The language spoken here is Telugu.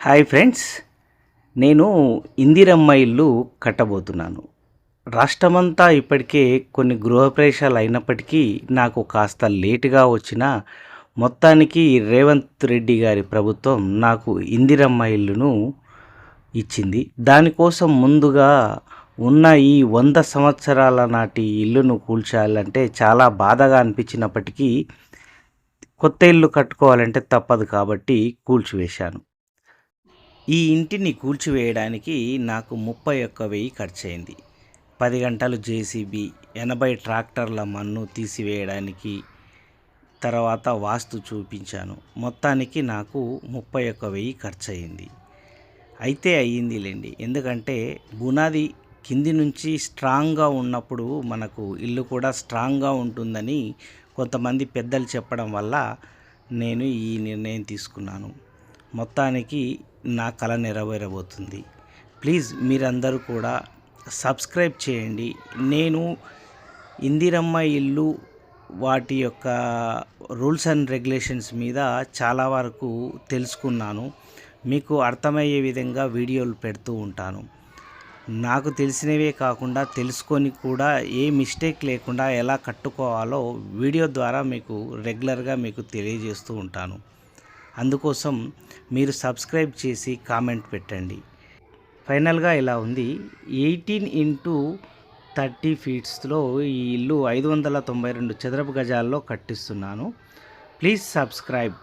హాయ్ ఫ్రెండ్స్, నేను ఇందిరమ్మ ఇల్లు కట్టబోతున్నాను. రాష్ట్రమంతా ఇప్పటికే కొన్ని గృహప్రవేశాలు అయినప్పటికీ నాకు కాస్త లేటుగా వచ్చిన మొత్తానికి రేవంత్ రెడ్డి గారి ప్రభుత్వం నాకు ఇందిరమ్మ ఇల్లును ఇచ్చింది. దానికోసం ముందుగా ఉన్న ఈ 100 సంవత్సరాల నాటి ఇల్లును కూల్చాలంటే చాలా బాధగా అనిపించినప్పటికీ కొత్త ఇల్లు కట్టుకోవాలంటే తప్పదు కాబట్టి కూల్చివేశాను. ఈ ఇంటిని కూల్చివేయడానికి నాకు 31,000 ఖర్చయింది. 10 గంటలు జేసీబీ, 80 ట్రాక్టర్ల మన్ను తీసివేయడానికి, తర్వాత వాస్తు చూపించాను. మొత్తానికి నాకు 31,000 ఖర్చయింది. అయితే అయ్యిందిలేండి. ఎందుకంటే బునాది కింది నుంచి స్ట్రాంగ్గా ఉన్నప్పుడు మనకు ఇల్లు కూడా స్ట్రాంగ్గా ఉంటుందని కొంతమంది పెద్దలు చెప్పడం వల్ల నేను ఈ నిర్ణయం తీసుకున్నాను. మొత్తానికి నా కల నెరవేరబోతుంది. ప్లీజ్ మీరందరూ కూడా సబ్స్క్రైబ్ చేయండి. నేను ఇందిరమ్మ ఇల్లు వాటి యొక్క రూల్స్ అండ్ రెగ్యులేషన్స్ మీద చాలా వరకు తెలుసుకున్నాను. మీకు అర్థమయ్యే విధంగా వీడియోలు పెడుతూ ఉంటాను. నాకు తెలిసినవే కాకుండా తెలుసుకొని కూడా ఏ మిస్టేక్ లేకుండా ఎలా కట్టుకోవాలో వీడియో ద్వారా మీకు రెగ్యులర్గా మీకు తెలియజేస్తూ ఉంటాను. అందుకోసం మీరు సబ్స్క్రైబ్ చేసి కామెంట్ పెట్టండి. ఫైనల్గా ఇలా ఉంది. 18x30 ఫీట్స్లో ఈ ఇల్లు 592 చదరపు గజాల్లో కట్టిస్తున్నాను. Please subscribe.